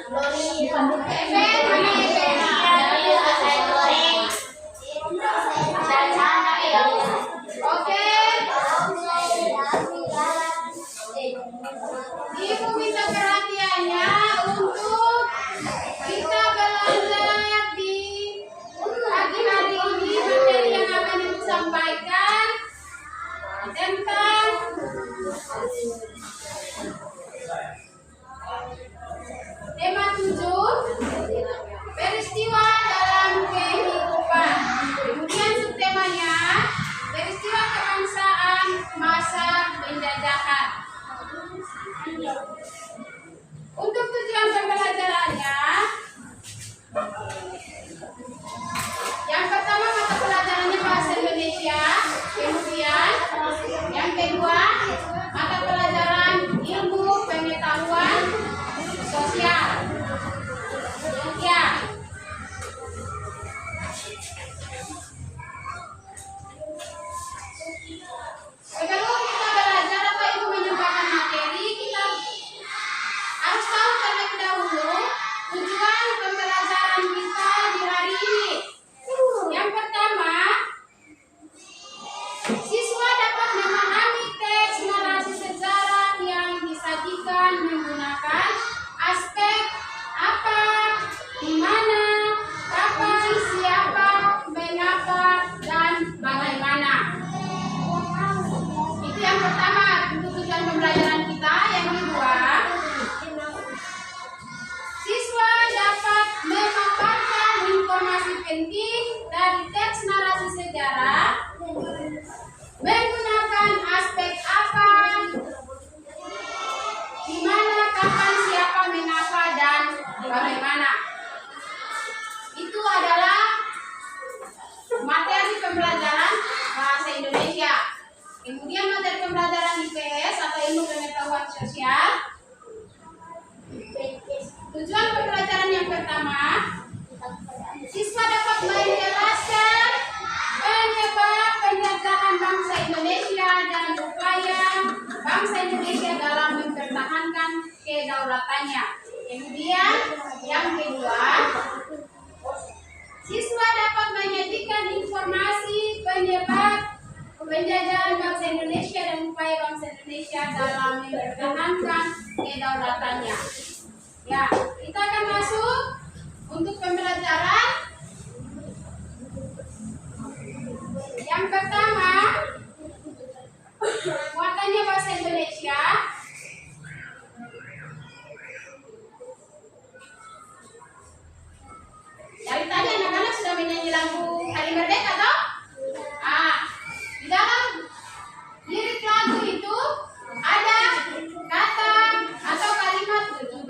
Ibu minta perhatiannya untuk kita belajar di pagi hari ini. Materi yang akan ibu sampaikan tentang tema 7, peristiwa dalam kehidupan. Kemudian subtemanya peristiwa kebangsaan masa penjajahan. Untuk tujuan pembelajarannya, yang pertama mata pelajarannya bahasa Indonesia, kemudian yang kedua mata pelajaran ilmu pengetahuan sosial. Ya. Sebelum kita belajar atau ibu menyampaikan materi, kita harus tahu terlebih dahulu tujuan pembelajaran kita di hari ini. Yang pertama, siswa dapat memahami teks narasi sejarah yang disajikan menggunakan aspek apa, di mana, kapan, siapa, mengapa, dan bagaimana. Itu yang pertama untuk tujuan pembelajaran kita. Yang kedua, siswa dapat memaparkan informasi penting dari teks narasi sejarah menggunakan aspek apa, di mana, kapan, siapa, mengapa, dan bagaimana. Itu adalah materi pembelajaran bahasa Indonesia. Kemudian materi pembelajaran IPS atau ilmu pengetahuan sosial. Tujuan pembelajaran yang pertama, siswa dapat menjelaskan penyebab penjajahan bangsa Indonesia dan upaya bangsa Indonesia dalam mempertahankan kedaulatannya. Kemudian yang kedua, siswa dapat menyajikan informasi penyebab penjajahan bangsa Indonesia dan upaya bangsa Indonesia dalam mempertahankan kedaulatannya. Ya, kita akan masuk untuk pembelajaran. Yang pertama, muatannya bahasa Indonesia. Dari tadi anak-anak sudah menyanyi lagu Hari Merdeka, toh? Di dalam lirik lagu itu ada kata atau kalimat 17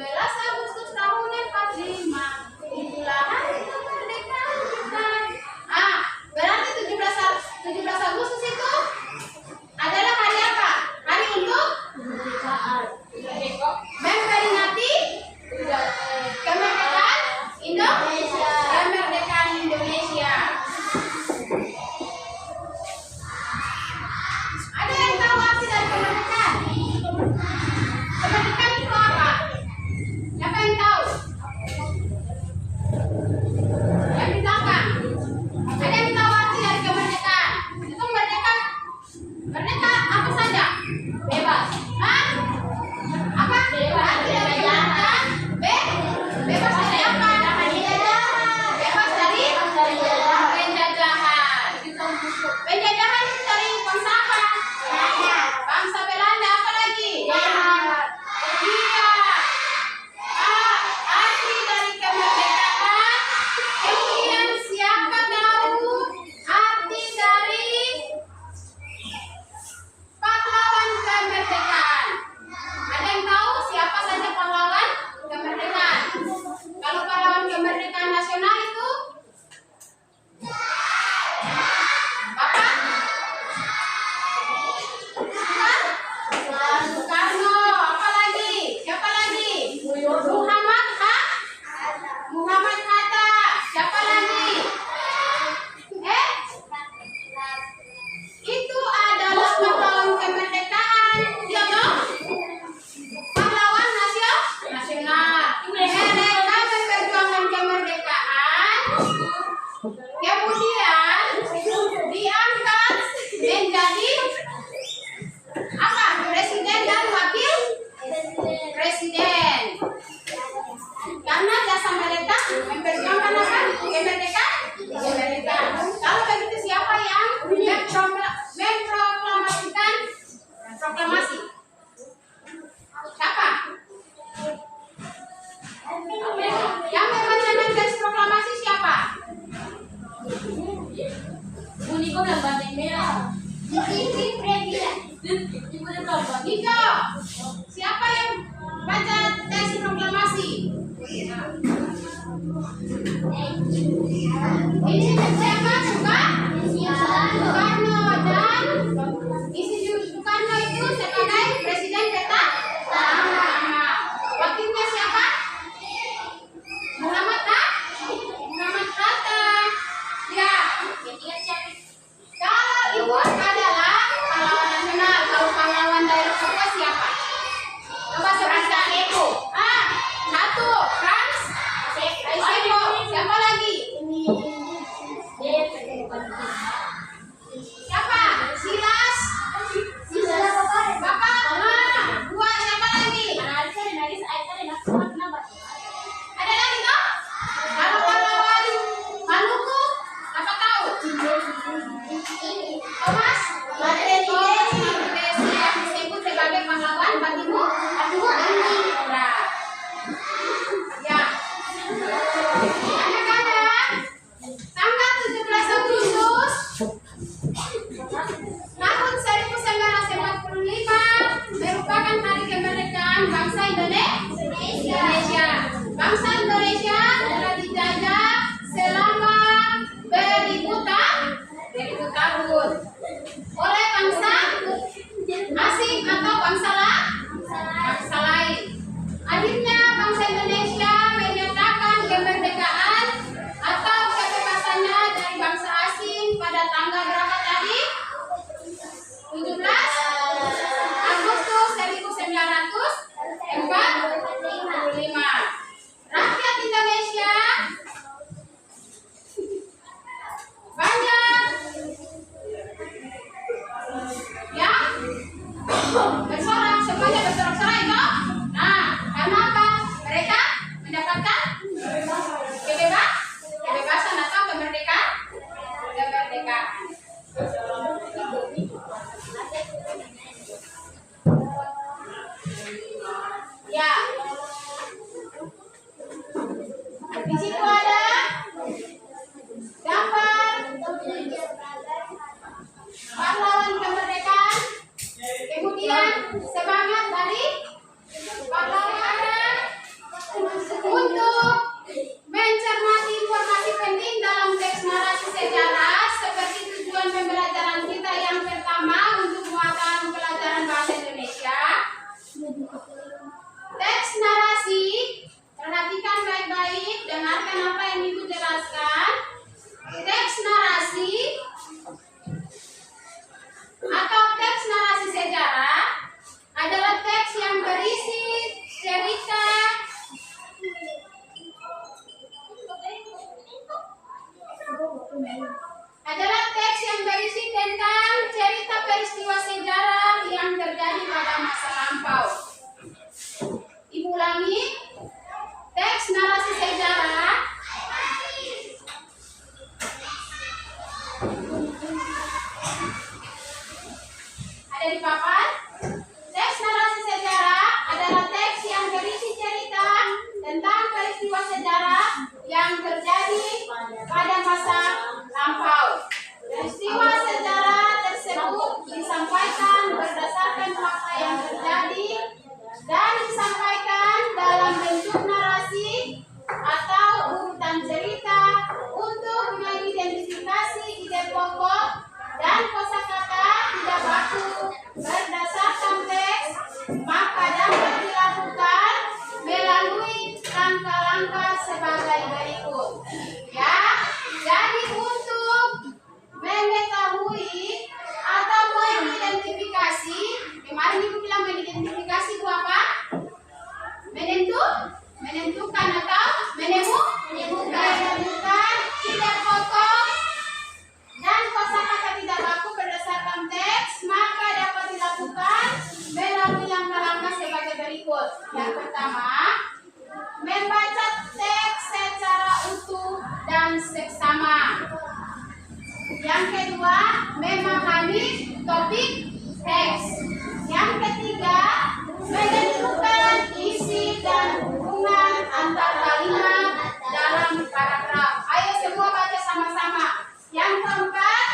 Niko, siapa yang baca teks proklamasi? Ini siapa? Soekarno, dan Soekarno itu sebagai presiden pertama. Wakilnya siapa? Muhammad Hatta. Ya. Kalau ibu adalah pahlawan nasional, kalau pahlawan daerah Papua siapa? Coba sebutkan itu. Satu, Frans. Siapa lagi? Siapa? Silas. Bapak. Dua, siapa lagi? Ada lagi toh? Kalau pahlawan Maluku, apa tahu? Thomas Martin yang disebut sebagai pahlawan bagimu. Ya. Anak-anak, tanggal 17 Agustus tahun 1945 merupakan hari kemerdekaan bangsa Indonesia. Bangsa Indonesia telah dijajah selama beribu tahun oleh bangsa asing atau bangsa lain. Akhirnya bangsa Indonesia menyatakan kemerdekaan atau kebebasannya dari bangsa asing pada tanggal berapa tadi? 17 Agustus 1945. Rakyat Indonesia banyak ya bersorak, semuanya bersorak-sorai itu. Nah, karena apa? Mereka mendapatkan kebebasan atau kemerdekaan. Ya. Di situ ada gambar pahlawan kemerdekaan, kemudian semangat dari pahlawan untuk mencermati informasi penting dalam teks narasi sejarah seperti tujuan pembelajaran kita yang pertama untuk muatan pelajaran bahasa Indonesia. Teks narasi, perhatikan baik-baik, dengarkan apa yang Ibu jelaskan. Teks narasi atau teks narasi sejarah adalah teks yang berisi cerita tentang cerita peristiwa sejarah yang terjadi pada masa lampau. Ibu ulangi, teks narasi sejarah ada di papan. Teks narasi sejarah adalah teks yang berisi cerita tentang peristiwa sejarah yang terjadi pada masa lampau. Peristiwa sejarah tersebut disampaikan berdasarkan fakta yang terjadi dan disampaikan dalam bentuk narasi atau urutan cerita untuk mengidentifikasi ide pokok dan kosakata tidak baku berdasarkan teks, maka dapat dilakukan melalui langkah-langkah sebagai berikut. Ya, jadi untuk mengetahui atau mengidentifikasi, kemarin Ibu bilang mengidentifikasi itu apa? Menentukan atau menemukan ide pokok dan kosakata tidak baku berdasarkan teks, maka dapat dilakukan melalui langkah-langkah sebagai berikut. Yang pertama, membaca teks secara utuh dan seksama. Yang kedua, memahami topik teks. Yang ketiga, menentukan isi dan hubungan antar kalimat dalam paragraf. Ayo semua baca sama-sama. Yang keempat,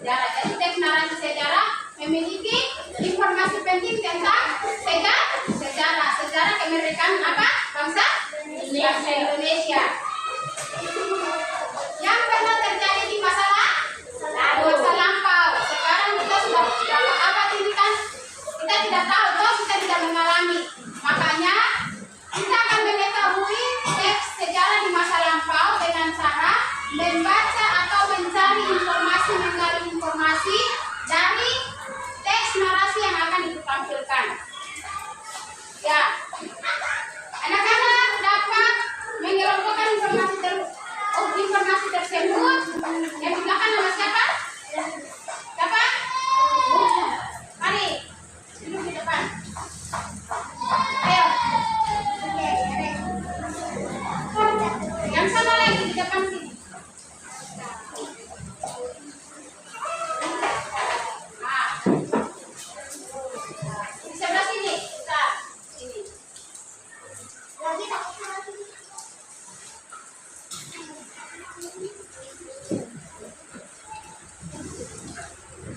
sejarah. Jadi teks narasi sejarah memiliki informasi penting tentang sejarah. Sejarah kemerdekaan apa? Bangsa Indonesia. Yang pernah terjadi di masa lampau. Sekarang kita sudah berapa abad ini kan kita tidak tahu, kita tidak mengalami. Makanya kita akan mengetahui teks sejarah di masa lampau dengan cara membaca atau mencari informasi, menggali informasi dari teks narasi yang akan ditampilkan. Ya, anak-anak dapat mengelompokkan informasi tersebut. Yang di belakang nama siapa? Dapat? Mari, duduk di depan. Ayo. Yang sana lagi di depan sini. Di sebelah sini. Sini.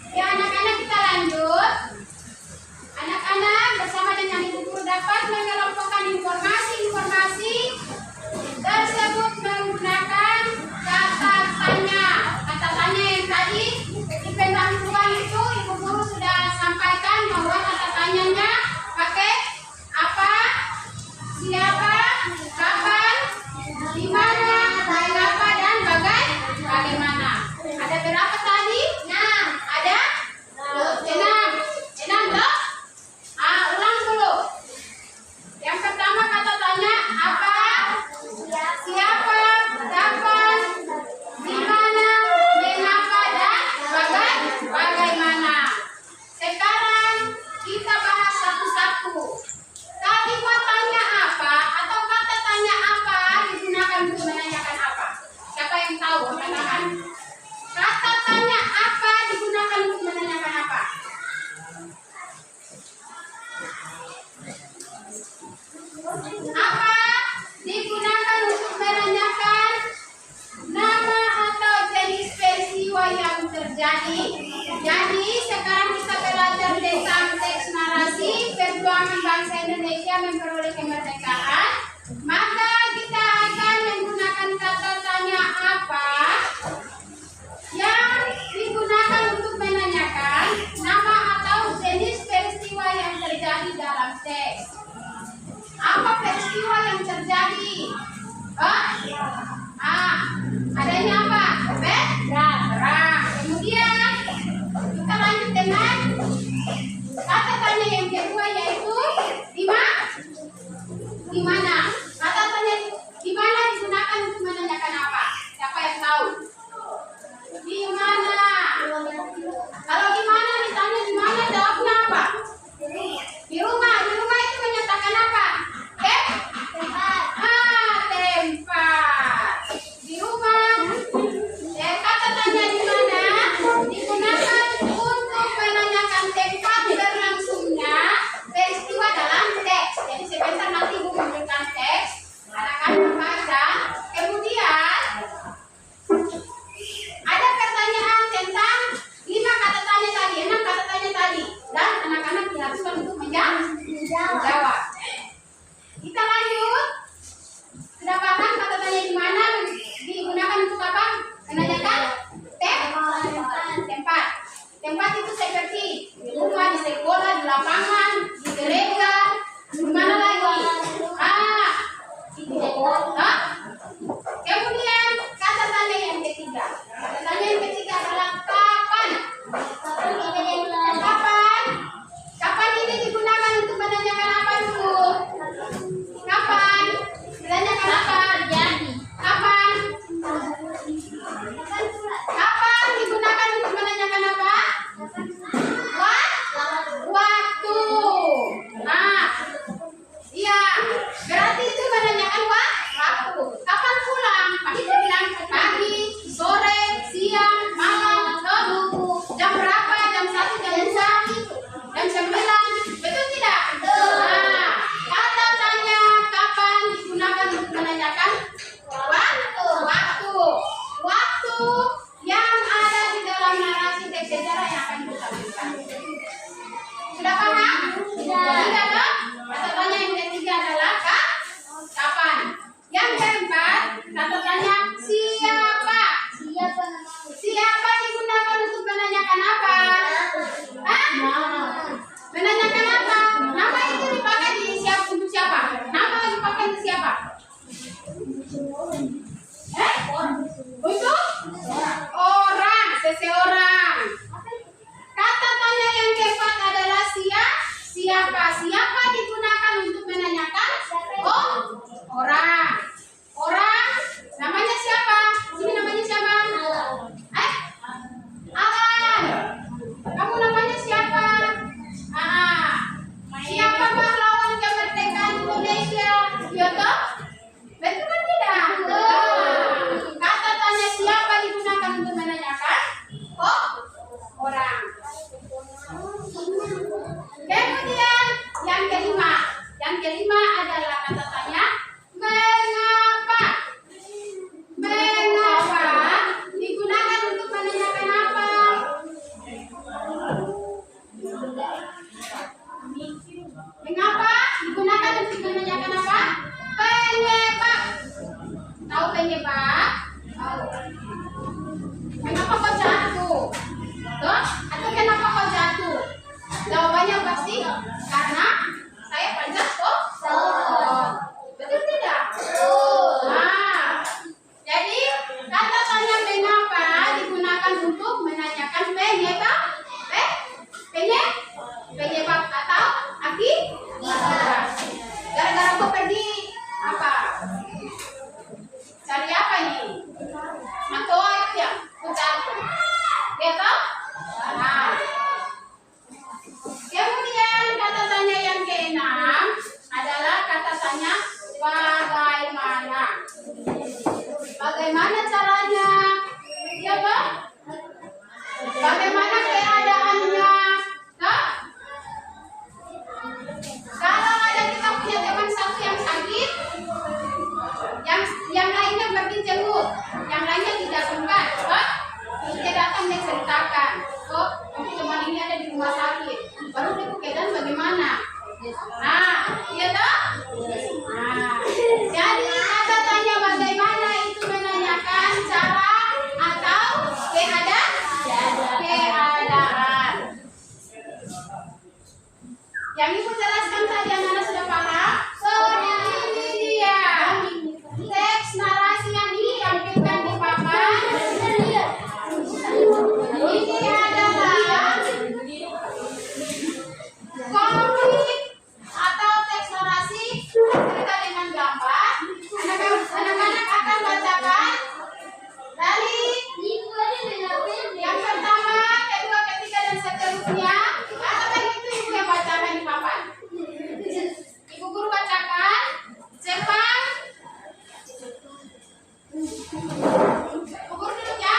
Ya, anak-anak kita lanjut. Anak-anak bersama dengan ibu guru dapat mengelompokkan informasi tersebut menggunakan kata tanya. Kata tanya yang tadi di pendahuluan itu ibu guru sudah sampaikan bahwa kata tanyanya pakai apa, siapa, kapan, di mana, mengapa, dan bagaimana. Ada berapa tadi? 6. Ada 6 toh? Ulang dulu. Yang pertama kata tanya apa, siapa, kapan, di mana, mengapa, dan bagaimana. Sekarang kita bahas satu-satu. Kalimat tanya apa atau kata tanya apa digunakan untuk menanyakan apa? Siapa yang tahu? Angkat tangan. Kata tanya apa digunakan untuk menanyakan apa? Apa digunakan untuk menanyakan nama atau jenis peristiwa yang terjadi. Jadi sekarang kita belajar tentang teks narasi perjuangan bangsa Indonesia memperoleh kemerdekaan. Maka kita akan menggunakan kata tanya apa yang digunakan untuk menanyakan nama atau jenis peristiwa yang terjadi dalam teks. Apa peristiwa yang terjadi? Adanya apa? Perang. Kemudian kita lanjut dengan kata tanya yang kedua yaitu di mana? Kata tanya di mana digunakan untuk menanyakan apa? Siapa yang tahu? Di mana? Kalau di mana ditanya di mana jawabnya apa? Di rumah. Di rumah itu menyatakan apa? Tempat. Di rumah. Kata tanya di mana digunakan untuk menanyakan tempat berlangsungnya peristiwa dalam teks. Jadi sebentar nanti ibu memberikan teks. aku pergi apa? Cari apa ini? Atau ya, putar. Ya toh? Nah. Kemudian kata tanya yang keenam adalah kata tanya bagaimana. Bagaimana caranya? Ya toh? Bagaimana keadaannya? Nah, kalau ada kita punya teman satu yang sakit, yang lainnya pergi jenguk, yang lainnya tidak sempat, dia datang dia ceritakan, oh teman ini ada di rumah sakit, baru dia keadaan bagaimana? Nah, iya toh? Nah, jadi kata tanya bagaimana itu menanyakan cara atau keadaan. Yang ibu jelaskan tadi anak-anak sudah paham? So, ini dia teks narasi yang ditampilkan di papan. Ini adalah komik atau teks narasi cerita dengan gambar. Anak-anak akan bacakan dari yang pertama, kedua, ketiga, dan seterusnya. Atau itu ibu yang bacakan di papan. Ibu guru bacakan. Jepang. Ibu guru duduk ya.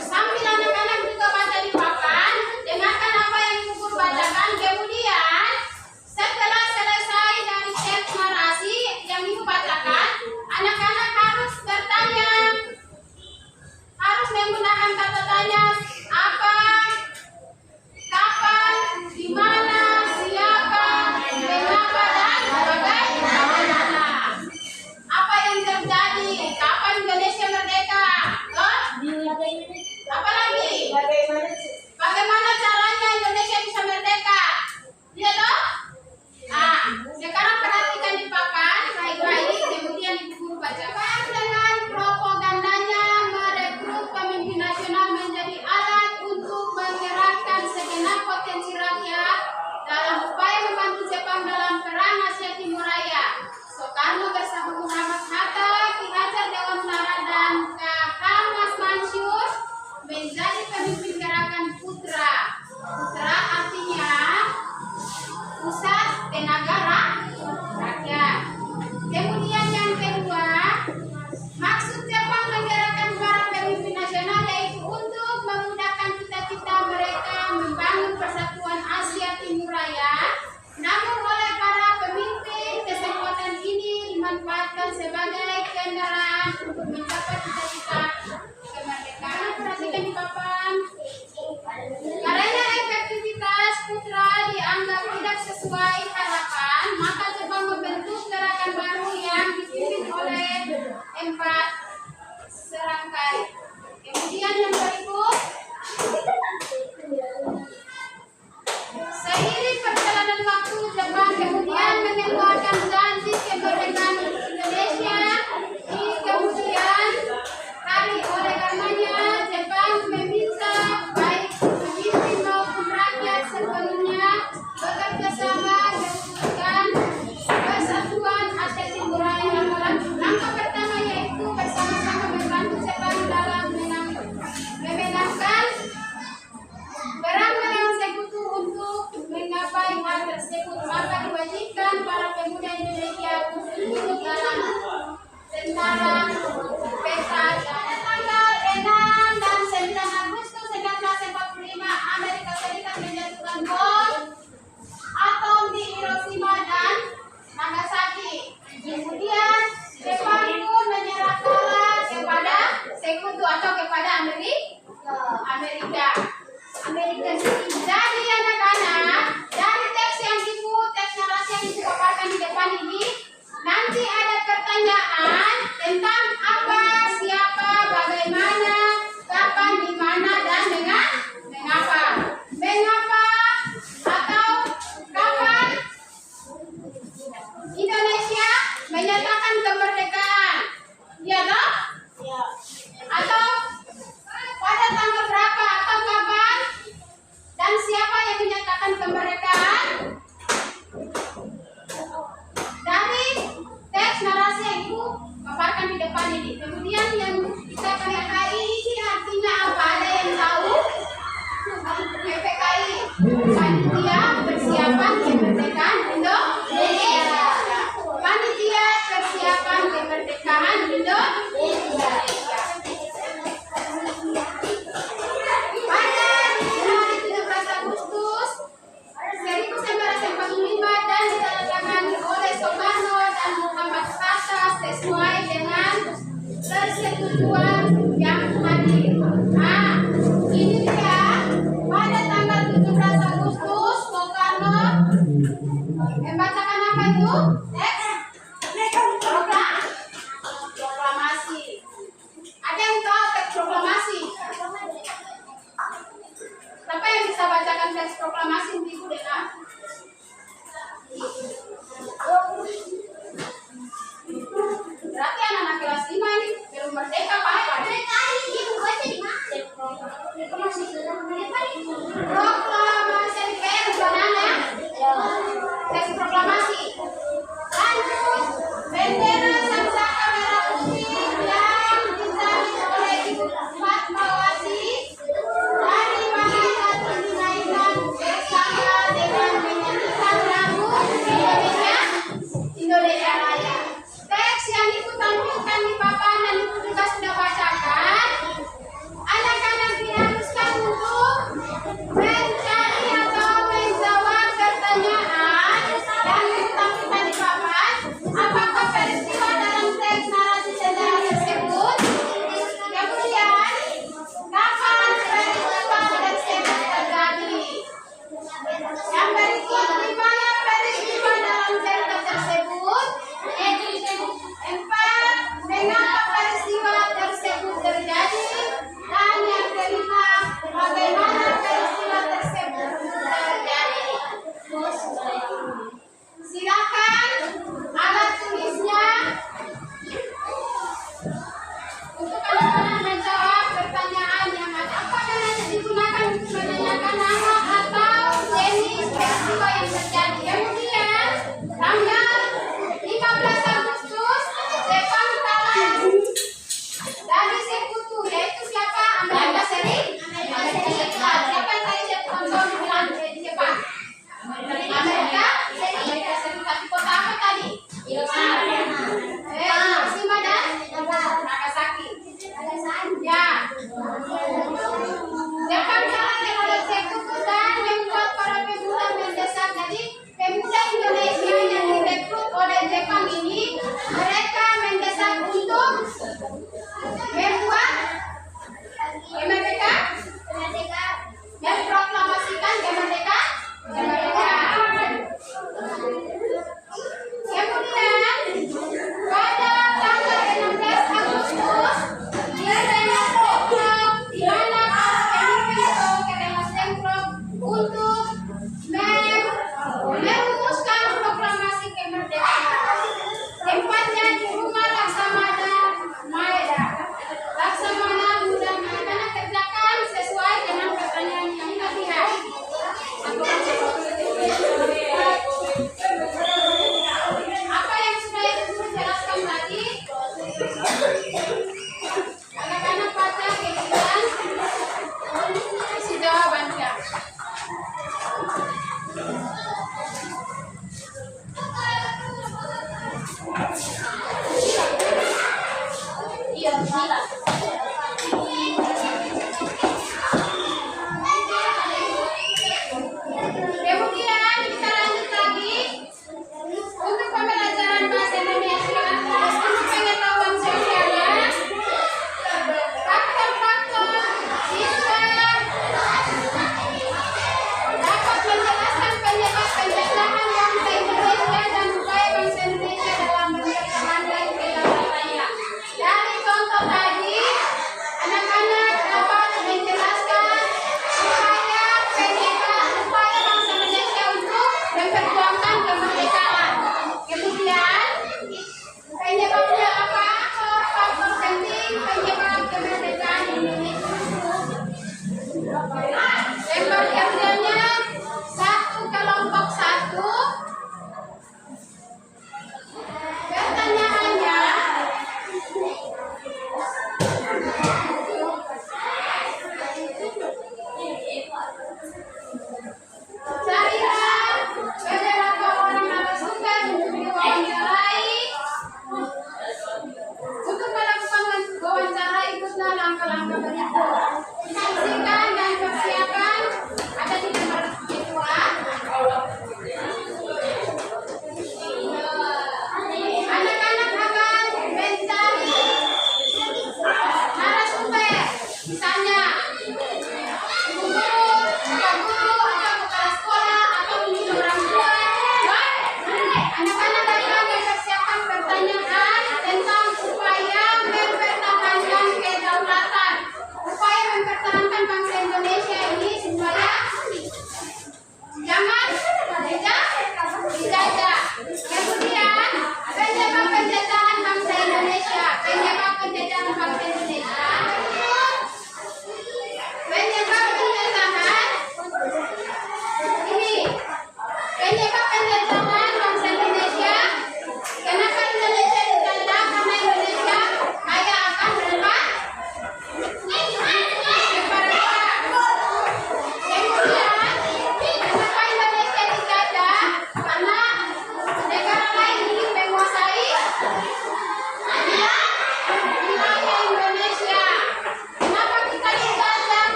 Sambil anak-anak juga baca di papan, dengarkan apa yang ibu guru bacakan. Kemudian setelah selesai dari teks narasi yang ibu bacakan, anak-anak harus bertanya, harus menggunakan kata tanya apa, kapan, di mana, siapa, mengapa, dan bagaimana. Apa yang terjadi? Kapan Indonesia merdeka? Apa lagi? Bagaimana caranya Indonesia bisa merdeka? Iya toh? Nah, sekarang perhatikan di papan baik-baik, kemudian ibu guru bacakan. Dengan propagandanya merekrut pemimpin nasional menjadi alat untuk menggerakkan segenap potensi rakyat dalam upaya membantu Jepang dalam perang Asia Timur Raya. Soekarno bersama Muhammad Hatta, Ki Hajar Dewantara, dan K.H. Mansur menjadi pemimpin gerakan Putra. Putra artinya pusat tenaga rakyat. Kemudian yang kedua, maksud Jepang menggerakkan para pemimpin nasional yaitu untuk memudahkan cita-cita mereka membangun persatuan Asia Timur Raya. Namun oleh para pemimpin, kesempatan ini dimanfaatkan sebagai kendaraan untuk mencapai cita-cita kemerdekaan. Perhatikan di papan. Karena efektivitas Putra dianggap tidak sesuai harapan, maka Jepang membentuk gerakan baru yang dipimpin oleh 4 serangkai. Kemudian yang berikut, seiring perjalanan waktu, Jepang kemudian mengeluarkan janji kemerdekaan Indonesia di kemudian hari. Oleh karenanya Jepang meminta baik pemimpin maupun rakyat sepenuhnya bekerja sama mewujudkan persatuan Asia Timur Raya. Langkah pertama yaitu bersama-sama membantu Jepang dalam Bacakan apa itu?